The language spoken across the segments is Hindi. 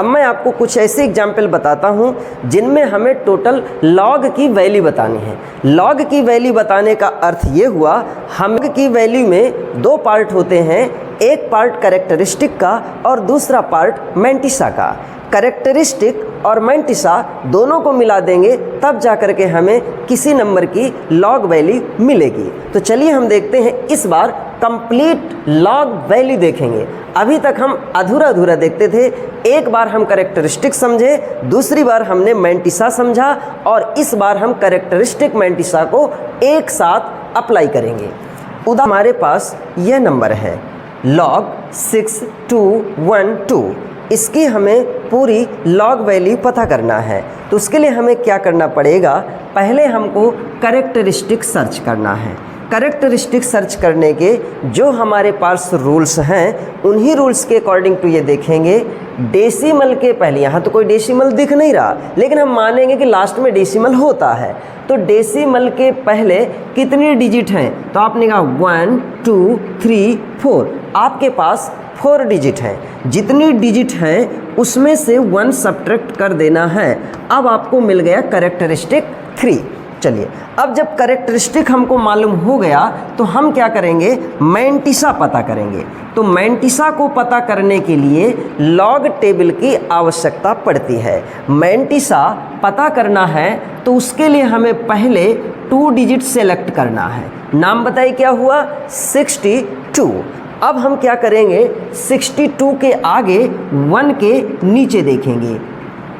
अब मैं आपको कुछ ऐसे एग्जाम्पल बताता हूँ जिनमें हमें टोटल लॉग की वैल्यू बतानी है। लॉग की वैल्यू बताने का अर्थ ये हुआ, हम की वैल्यू में दो पार्ट होते हैं, एक पार्ट कैरेक्टरिस्टिक का और दूसरा पार्ट मैंटिसा का। कैरेक्टरिस्टिक और मैंटिसा दोनों को मिला देंगे तब जा कर के हमें किसी नंबर की लॉग वैल्यू मिलेगी। तो चलिए हम देखते हैं, इस बार कंप्लीट लॉग वैल्यू देखेंगे। अभी तक हम अधूरा अधूरा देखते थे। एक बार हम कैरेक्टरिस्टिक समझे, दूसरी बार हमने मैंटिसा समझा और इस बार हम कैरेक्टरिस्टिक मैंटिसा को एक साथ अप्लाई करेंगे। उदाहरण हमारे पास यह नंबर है log 6212। इसकी हमें पूरी लॉग वैल्यू पता करना है। तो उसके लिए हमें क्या करना पड़ेगा, पहले हमको कैरेक्टरिस्टिक सर्च करना है। कैरेक्टरिस्टिक सर्च करने के जो हमारे पास रूल्स हैं उन्हीं रूल्स के अकॉर्डिंग टू ये देखेंगे। डेसिमल के पहले, यहाँ तो कोई डेसिमल दिख नहीं रहा लेकिन हम मानेंगे कि लास्ट में डेसिमल होता है, तो डेसिमल के पहले कितनी डिजिट हैं, तो आपने कहा 1 2 3 4। आपके पास 4 डिजिट हैं। जितनी डिजिट हैं उसमें से 1 सब्ट्रैक्ट कर देना है। अब आपको मिल गया कैरेक्टरिस्टिक 3। चलिए, अब जब कैरेक्टरिस्टिक हमको मालूम हो गया तो हम क्या करेंगे, मैंटिसा पता करेंगे। तो मैंटिसा को पता करने के लिए लॉग टेबल की आवश्यकता पड़ती है। मैंटिसा पता करना है तो उसके लिए हमें पहले 2 डिजिट सेलेक्ट करना है। नाम बताइए क्या हुआ, 62। अब हम क्या करेंगे, 62 के आगे 1 के नीचे देखेंगे।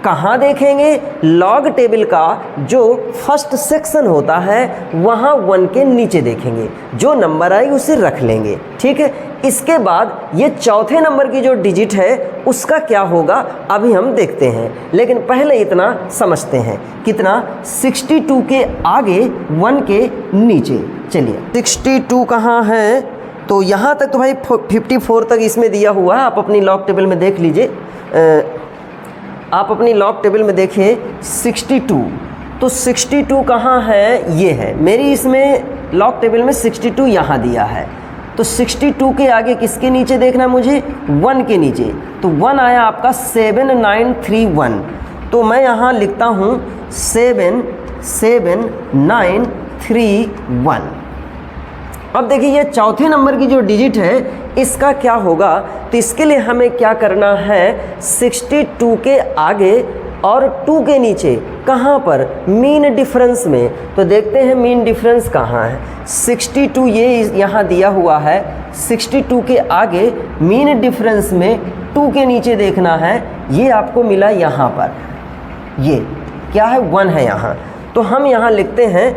कहाँ देखेंगे, लॉग टेबल का जो फर्स्ट सेक्शन होता है वहाँ 1 के नीचे देखेंगे। जो नंबर आए उसे रख लेंगे, ठीक है। इसके बाद ये चौथे नंबर की जो डिजिट है उसका क्या होगा अभी हम देखते हैं, लेकिन पहले इतना समझते हैं। कितना, 62 के आगे 1 के नीचे। चलिए, 62 कहाँ है, तो यहाँ तक तो भाई 54 तक इसमें दिया हुआ है। आप अपनी लॉग टेबल में देख लीजिए, आप अपनी लॉग टेबल में देखें 62। तो 62 कहाँ है, ये है मेरी इसमें लॉग टेबल में 62 यहाँ दिया है। तो 62 के आगे किसके नीचे देखना है मुझे, 1 के नीचे। तो 1 आया आपका 7931। तो मैं यहाँ लिखता हूँ 77931। अब देखिए ये चौथे नंबर की जो डिजिट है इसका क्या होगा, तो इसके लिए हमें क्या करना है, 62 के आगे और 2 के नीचे, कहाँ पर, मीन डिफरेंस में। तो देखते हैं मीन डिफरेंस कहाँ है। 62 ये यहाँ दिया हुआ है, 62 के आगे मीन डिफरेंस में 2 के नीचे देखना है। ये आपको मिला यहाँ पर, ये क्या है, 1 है यहाँ। तो हम यहाँ लिखते हैं,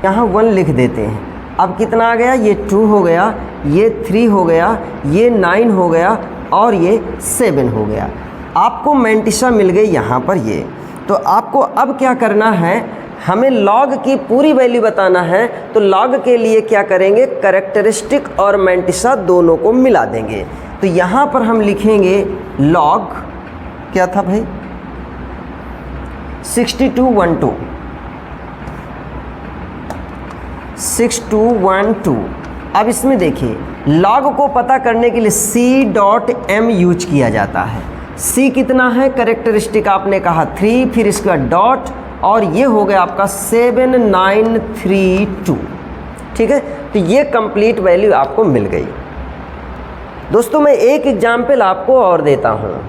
यहाँ 1 लिख देते हैं। अब कितना आ गया, ये 2 हो गया, ये 3 हो गया, ये 9 हो गया और ये 7 हो गया। आपको मैंटिसा मिल गई यहाँ पर ये। तो आपको अब क्या करना है, हमें लॉग की पूरी वैल्यू बताना है। तो लॉग के लिए क्या करेंगे, कैरेक्टरिस्टिक और मैंटिसा दोनों को मिला देंगे। तो यहाँ पर हम लिखेंगे लॉग, क्या था भाई, 6212 6212। अब इसमें देखिए लॉग को पता करने के लिए C.M यूज किया जाता है। C कितना है, कैरेक्टरिस्टिक आपने कहा 3, फिर इसके बाद डॉट और ये हो गया आपका 7932, ठीक है। तो ये कंप्लीट वैल्यू आपको मिल गई। दोस्तों मैं एक एग्जाम्पल आपको और देता हूँ।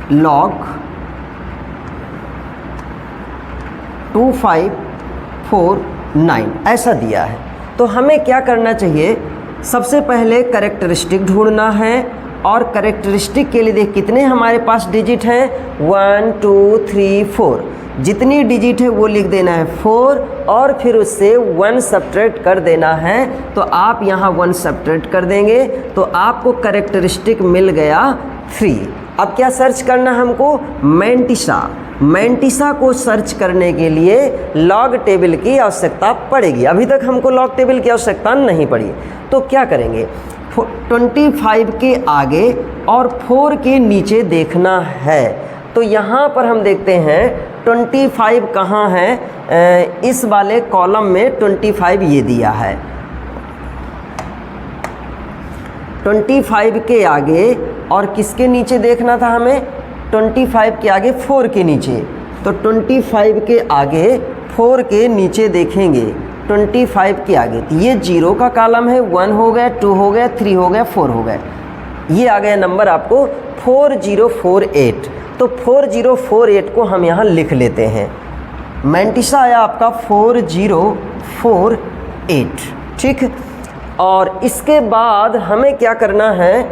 log 2549 ऐसा दिया है। तो हमें क्या करना चाहिए, सबसे पहले कैरेक्टरिस्टिक ढूंढना है और कैरेक्टरिस्टिक के लिए देख कितने हमारे पास डिजिट हैं, 1 2 3 4। जितनी डिजिट है वो लिख देना है 4 और फिर उससे 1 सब्ट्रैक्ट कर देना है। तो आप यहाँ 1 सब्ट्रैक्ट कर देंगे तो आपको कैरेक्टरिस्टिक मिल गया 3। अब क्या सर्च करना हमको, मैंटिसा। मैंटिसा को सर्च करने के लिए लॉग टेबल की आवश्यकता पड़ेगी। अभी तक हमको लॉग टेबल की आवश्यकता नहीं पड़ी। तो क्या करेंगे, 25 के आगे और 4 के नीचे देखना है। तो यहाँ पर हम देखते हैं 25 कहाँ है, इस वाले कॉलम में 25 ये दिया है। 25 के आगे और किसके नीचे देखना था हमें, 25 के आगे 4 के नीचे। तो 25 के आगे 4 के नीचे देखेंगे, 25 के आगे तो ये 0 का कॉलम है, 1 हो गया, 2 हो गया, 3 हो गया, 4 हो गया। ये आ गया नंबर आपको 4048। तो 4048 को हम यहाँ लिख लेते हैं। मैंटिसा आया आपका 4048, ठीक। और इसके बाद हमें क्या करना है,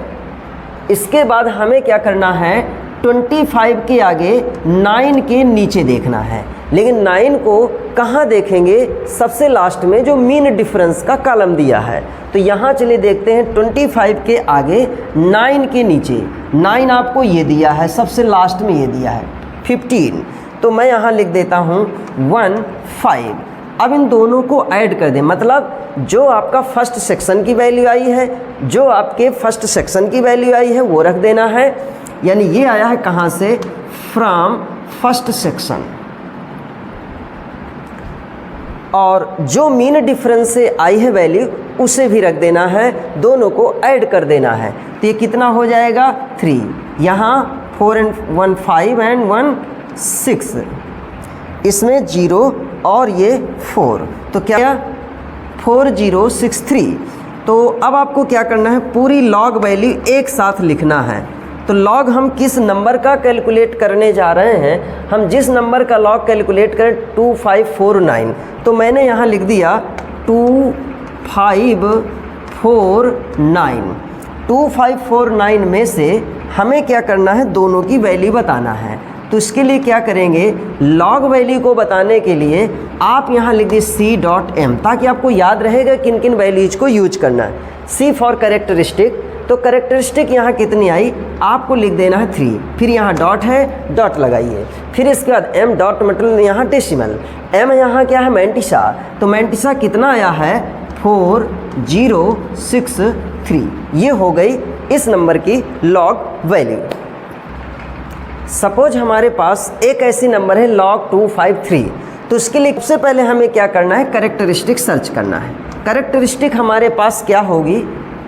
इसके बाद हमें क्या करना है, 25 के आगे 9 के नीचे देखना है। लेकिन 9 को कहाँ देखेंगे, सबसे लास्ट में जो मीन डिफरेंस का कॉलम दिया है। तो यहाँ चलिए देखते हैं 25 के आगे 9 के नीचे। 9 आपको ये दिया है, सबसे लास्ट में ये दिया है 15। तो मैं यहाँ लिख देता हूँ 15। अब इन दोनों को ऐड कर दें, मतलब जो आपका फर्स्ट सेक्शन की वैल्यू आई है, जो आपके फर्स्ट सेक्शन की वैल्यू आई है वो रख देना है। यानी ये आया है कहाँ से, फ्रॉम फर्स्ट सेक्शन। और जो मीन डिफरेंस से आई है वैल्यू उसे भी रख देना है, दोनों को ऐड कर देना है। तो ये कितना हो जाएगा 3, यहाँ 4 and 1 5 and 1 6, इसमें 0 और ये 4, तो क्या 4063। तो अब आपको क्या करना है, पूरी लॉग वैल्यू एक साथ लिखना है। तो लॉग हम किस नंबर का कैलकुलेट करने जा रहे हैं, हम जिस नंबर का लॉग कैलकुलेट करें 2549। तो मैंने यहाँ लिख दिया 2549। 2549 में से हमें क्या करना है, दोनों की वैल्यू बताना है। तो इसके लिए क्या करेंगे, लॉग वैल्यू को बताने के लिए आप यहाँ लिख दीजिए C.M, ताकि आपको याद रहेगा किन किन वैल्यूज को यूज करना है। C फॉर कैरेक्टरिस्टिक, तो कैरेक्टरिस्टिक यहाँ कितनी आई, आपको लिख देना है 3। फिर यहाँ डॉट है, डॉट लगाइए। फिर इसके बाद M डॉट मतलब यहाँ डेसिमल, M यहाँ क्या है, मैंटिसा। तो मैंटिसा कितना आया है 4063। ये हो गई इस नंबर की लॉग वैल्यू। सपोज हमारे पास एक ऐसी नंबर है log 253। तो इसके लिए सबसे पहले हमें क्या करना है, कैरेक्टरिस्टिक सर्च करना है। कैरेक्टरिस्टिक हमारे पास क्या होगी,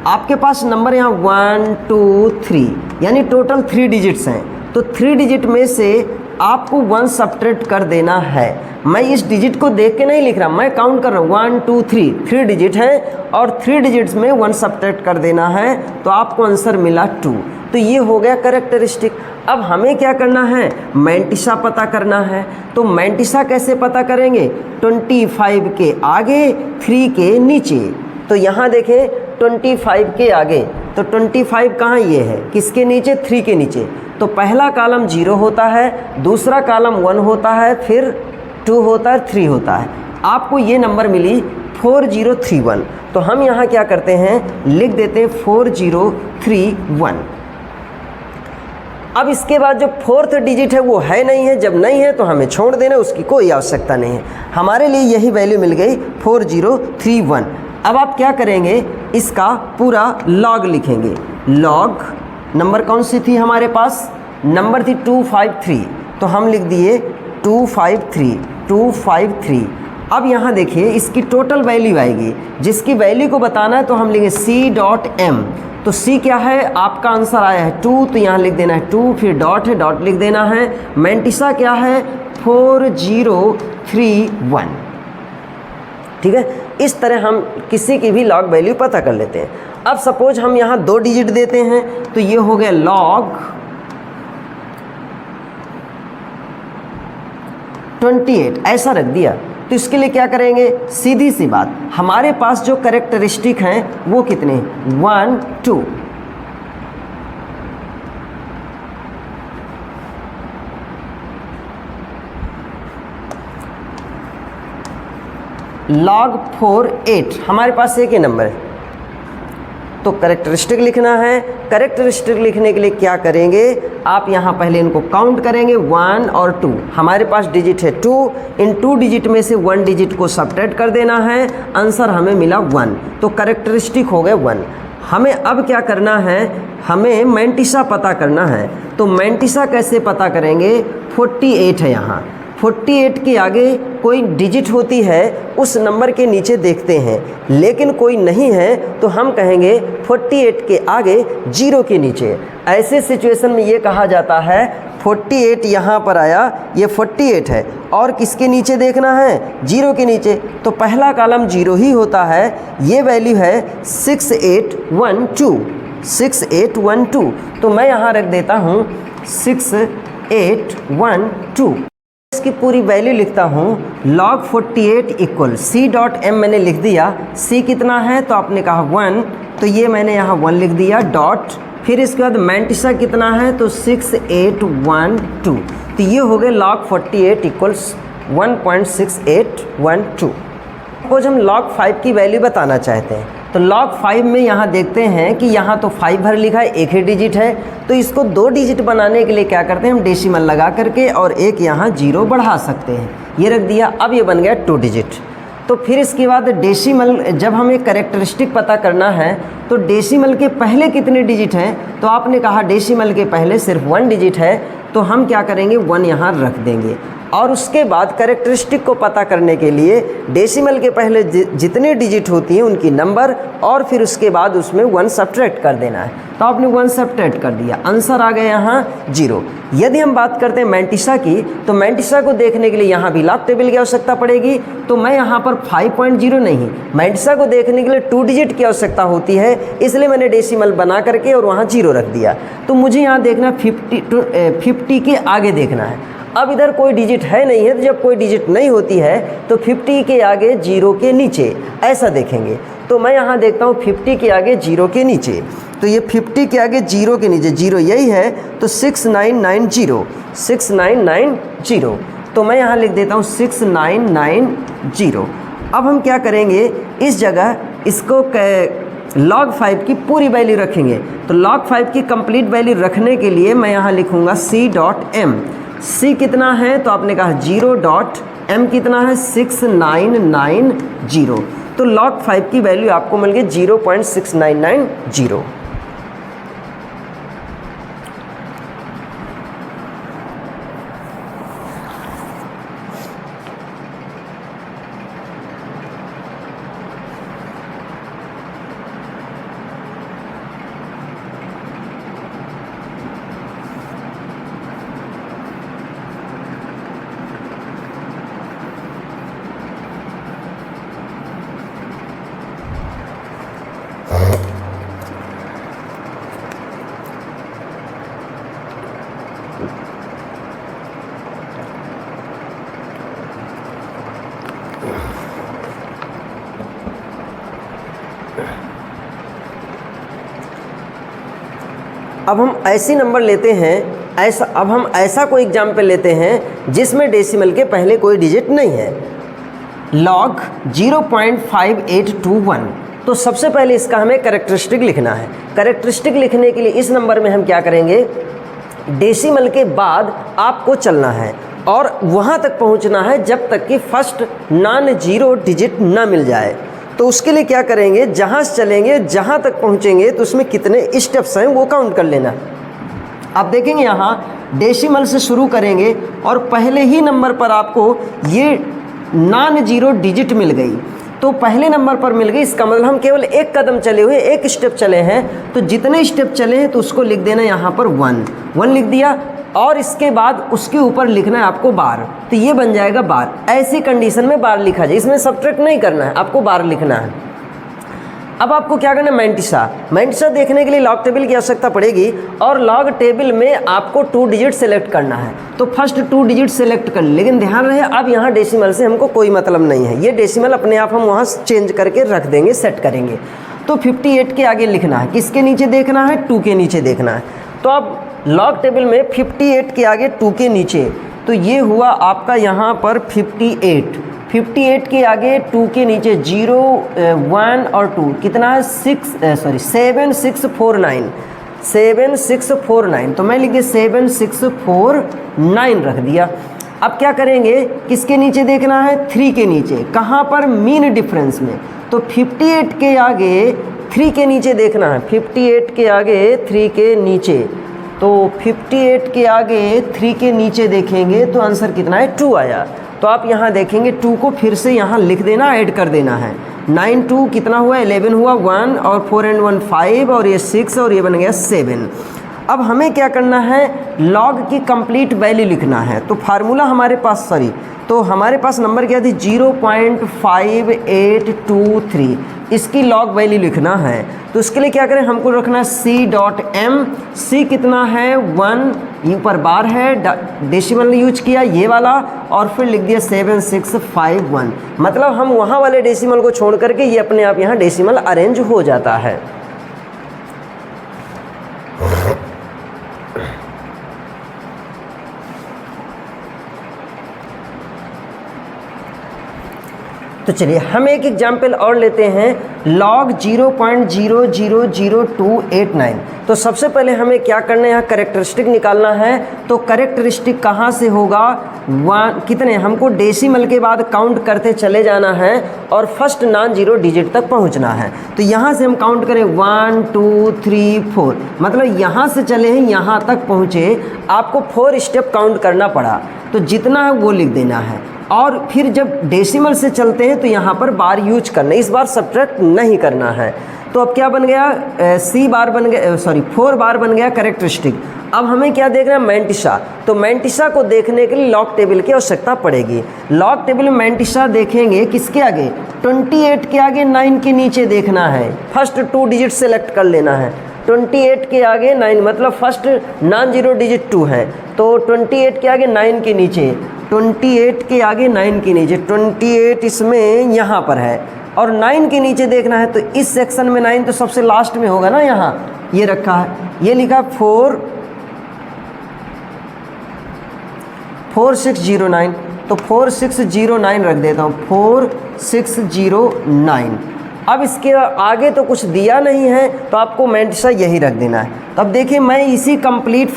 आपके पास नंबर यहाँ 1 2 3 यानी टोटल 3 डिजिट्स हैं। तो 3 डिजिट में से आपको 1 सब्ट्रैक्ट कर देना है। मैं इस डिजिट को देख के नहीं लिख रहा, मैं काउंट कर रहा हूँ 1 2 3, 3 डिजिट है और 3 डिजिट्स में 1 सब्ट्रैक्ट कर देना है। तो आपको आंसर मिला 2। तो ये हो गया कैरेक्टरिस्टिक। अब हमें क्या करना है, मैंटिसा पता करना है। तो मैंटिसा कैसे पता करेंगे, 25 के आगे 3 के नीचे। तो यहाँ देखें 25 के आगे, तो 25 कहाँ ये है, किसके नीचे, 3 के नीचे। तो पहला कॉलम 0 होता है, दूसरा कॉलम 1 होता है, फिर 2 होता है, 3 होता है। आपको ये नंबर मिली 4031। तो हम यहाँ क्या करते हैं, लिख देते हैं 4031। अब इसके बाद जो 4th डिजिट है वो है नहीं है, जब नहीं है तो हमें छोड़ देना, उसकी कोई आवश्यकता नहीं है। हमारे लिए यही वैल्यू मिल गई 4031। अब आप क्या करेंगे, इसका पूरा लॉग लिखेंगे। लॉग नंबर कौन सी थी हमारे पास, नंबर थी 253। तो हम लिख दिए 253। अब यहाँ देखिए इसकी टोटल वैल्यू आएगी, जिसकी वैल्यू को बताना है तो हम लिखेंगे C.M। तो C क्या है, आपका आंसर आया है 2, तो यहाँ लिख देना है 2, फिर डॉट है, डॉट लिख देना है। मैंटिसा क्या है 4031। ठीक है, इस तरह हम किसी की भी लॉग वैल्यू पता कर लेते हैं। अब सपोज हम यहाँ 2 डिजिट देते हैं, तो ये हो गया लॉग 28, ऐसा रख दिया। तो इसके लिए क्या करेंगे, सीधी सी बात, हमारे पास जो कैरेक्टरिस्टिक हैं वो कितने, 1 2। log 4 8 हमारे पास एक ही नंबर है। तो कैरेक्टरिस्टिक लिखना है। कैरेक्टरिस्टिक लिखने के लिए क्या करेंगे, आप यहाँ पहले इनको काउंट करेंगे 1 और 2। हमारे पास डिजिट है 2, इन 2 डिजिट में से 1 डिजिट को सब्ट्रैक्ट कर देना है, आंसर हमें मिला 1। तो कैरेक्टरिस्टिक हो गए 1। हमें अब क्या करना है, हमें मैंटिसा पता करना है। तो मैंटिसा कैसे पता करेंगे, 48 है यहाँ, 48 के आगे कोई डिजिट होती है उस नंबर के नीचे देखते हैं, लेकिन कोई नहीं है तो हम कहेंगे 48 के आगे 0 के नीचे। ऐसे सिचुएशन में ये कहा जाता है 48 यहाँ पर आया, ये 48 है और किसके नीचे देखना है, 0 के नीचे, तो पहला कॉलम 0 ही होता है। ये वैल्यू है 6812, 6812, तो मैं यहाँ रख देता हूँ 6812। इसकी पूरी वैल्यू लिखता हूँ log 48 इक्वल c.m मैंने लिख दिया। c कितना है तो आपने कहा 1, तो ये मैंने यहाँ 1 लिख दिया डॉट, फिर इसके बाद मैंटिसा कितना है तो 6812, तो ये हो गए log 48 इक्वल्स 1.6812। सपोज हम log 5 की वैल्यू बताना चाहते हैं तो log 5 में यहाँ देखते हैं कि यहाँ तो 5 भर लिखा है, एक ही डिजिट है, तो इसको 2 डिजिट बनाने के लिए क्या करते हैं हम डेसिमल लगा करके और एक यहाँ 0 बढ़ा सकते हैं, ये रख दिया। अब ये बन गया 2 डिजिट। तो फिर इसके बाद डेसिमल, जब हमें कैरेक्टरिस्टिक पता करना है तो डेसिमल के पहले कितने डिजिट हैं, तो आपने कहा डेसिमल के पहले सिर्फ 1 डिजिट है, तो हम क्या करेंगे 1 यहाँ रख देंगे। और उसके बाद कैरेक्टरिस्टिक को पता करने के लिए डेसिमल के पहले जितने डिजिट होती हैं उनकी नंबर और फिर उसके बाद उसमें 1 सब्ट्रैक्ट कर देना है, तो आपने 1 सब्ट्रैक्ट कर दिया, आंसर आ गया यहाँ 0। यदि हम बात करते हैं मैंटिसा की, तो मैंटिसा को देखने के लिए यहाँ भी लॉग टेबल की आवश्यकता पड़ेगी, तो मैं यहाँ पर 5.0 नहीं, मैंटिसा को देखने के लिए 2 डिजिट की आवश्यकता होती है, इसलिए मैंने डेसिमल बना करके और वहाँ 0 रख दिया। तो मुझे यहाँ देखना 50 के आगे देखना है। अब इधर कोई डिजिट है नहीं है, तो जब कोई डिजिट नहीं होती है तो 50 के आगे 0 के नीचे ऐसा देखेंगे। तो मैं यहाँ देखता हूँ 50 के आगे 0 के नीचे, तो ये 50 के आगे 0 के नीचे 0 यही है, तो 6990, 6990, तो मैं यहाँ लिख देता हूँ 6990। अब हम क्या करेंगे, इस जगह इसको log 5 की पूरी वैल्यू रखेंगे, तो log 5 की कंप्लीट वैल्यू रखने के लिए मैं यहाँ लिखूँगा c.m। c कितना है तो आपने कहा 0.m कितना है 6990, तो log 5 की वैल्यू आपको मिल गई 0.6990। अब हम ऐसी नंबर लेते हैं, अब हम ऐसा कोई एग्जाम्पल लेते हैं जिसमें डेसिमल के पहले कोई डिजिट नहीं है, log 0.5821। तो सबसे पहले इसका हमें कैरेक्टरिस्टिक लिखना है। कैरेक्टरिस्टिक लिखने के लिए इस नंबर में हम क्या करेंगे, डेसिमल के बाद आपको चलना है और वहाँ तक पहुँचना है जब तक कि फर्स्ट नॉन जीरो डिजिट ना मिल जाए। तो उसके लिए क्या करेंगे, जहाँ से चलेंगे जहाँ तक पहुँचेंगे तो उसमें कितने स्टेप्स हैं वो काउंट कर लेना। आप देखेंगे यहाँ डेसिमल से शुरू करेंगे और पहले ही नंबर पर आपको ये नॉन जीरो डिजिट मिल गई, तो पहले नंबर पर मिल गई, इसका मतलब हम केवल एक कदम चले हुए, एक स्टेप चले हैं, तो जितने स्टेप चले हैं तो उसको लिख देना यहाँ पर 1 लिख दिया और इसके बाद उसके ऊपर लिखना है आपको बार, तो ये बन जाएगा बार। ऐसी कंडीशन में बार लिखा जाए, इसमें सब्ट्रैक्ट नहीं करना है, आपको बार लिखना है। अब आपको क्या करना है, मैंटिसा देखने के लिए लॉग टेबल की आवश्यकता पड़ेगी और लॉग टेबल में आपको 2 डिजिट सेलेक्ट करना है, तो फर्स्ट 2 डिजिट सेलेक्ट कर, लेकिन ध्यान रहे अब यहाँ डेसिमल से हमको कोई मतलब नहीं है, ये डेसिमल अपने आप हम वहाँ चेंज करके रख देंगे, सेट करेंगे। तो 58 के आगे लिखना है, किसके नीचे देखना है, 2 के नीचे देखना है। तो अब लॉग टेबल में 58 के आगे 2 के नीचे, तो ये हुआ आपका यहाँ पर 58 के आगे 2 के नीचे 0 1 और 2 कितना है 7649, तो मैं लिखिए 7649 रख दिया। अब क्या करेंगे, किसके नीचे देखना है, 3 के नीचे, कहाँ पर, मीन डिफरेंस में, तो 58 के आगे 3 के नीचे देखना है, 58 के आगे 3 के नीचे, तो 58 के आगे 3 के नीचे देखेंगे तो आंसर कितना है 2 आया। तो आप यहाँ देखेंगे 2 को फिर से यहाँ लिख देना, ऐड कर देना है। 9 2 कितना हुआ 11 हुआ 1 और 4 and 1 5 और ये 6 और ये बन गया 7। अब हमें क्या करना है, लॉग की कंप्लीट वैल्यू लिखना है। तो फार्मूला हमारे पास तो हमारे पास नंबर क्या थी 0.5823, इसकी लॉग वैल्यू लिखना है। तो इसके लिए क्या करें, हमको रखना है c.m। c कितना है 1, ऊपर बार है, डेसिमल यूज किया ये वाला और फिर लिख दिया 7651। मतलब हम वहाँ वाले डेसिमल को छोड़ करके ये अपने आप यहाँ डेसिमल अरेंज हो जाता है। तो चलिए हम एक एग्जाम्पल और लेते हैं, log 0.000289। तो सबसे पहले हमें क्या करना है, यहाँ करेक्टरिस्टिक निकालना है। तो करेक्टरिस्टिक कहाँ से होगा, 1 कितने, हमको डेसिमल के बाद काउंट करते चले जाना है और फर्स्ट नॉन जीरो डिजिट तक पहुँचना है। तो यहाँ से हम काउंट करें 1 2 3 4, मतलब यहाँ से चले हैं यहाँ तक पहुँचे, आपको 4 स्टेप काउंट करना पड़ा। तो जितना है वो लिख देना है और फिर जब डेसिमल से चलते हैं तो यहाँ पर बार यूज करना है, इस बार सब्ट्रैक्ट नहीं करना है। तो अब क्या बन गया, सी बार बन गया, 4 बार बन गया करेक्टरिस्टिक। अब हमें क्या देखना है, मैंटिसा। तो मैंटिसा को देखने के लिए लॉग टेबल की आवश्यकता पड़ेगी। लॉग टेबल में मैंटिसा देखेंगे किसके आगे, 28 के आगे 9 के नीचे देखना है। फर्स्ट 2 डिजिट सेलेक्ट कर लेना है। 28 के आगे 9, मतलब फर्स्ट नॉन जीरो डिजिट 2 है, तो 28 के आगे 9 के नीचे, 28 के आगे 9 के नीचे, 28 इसमें यहाँ पर है और 9 के नीचे देखना है। तो इस सेक्शन में 9 तो सबसे लास्ट में होगा ना, यहाँ ये रखा है, ये लिखा 4609। तो 4609 रख देता हूँ, 4609। अब इसके आगे तो कुछ दिया नहीं है तो आपको मैंटिसा यही रख देना है। तो अब देखिए मैं इसी कंप्लीट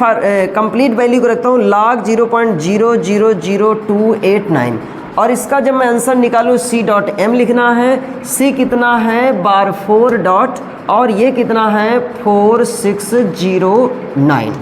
वैल्यू को रखता हूँ log 0.000289 और इसका जब मैं आंसर निकालूँ c.m लिखना है। c कितना है बार 4 डॉट और ये कितना है 4609।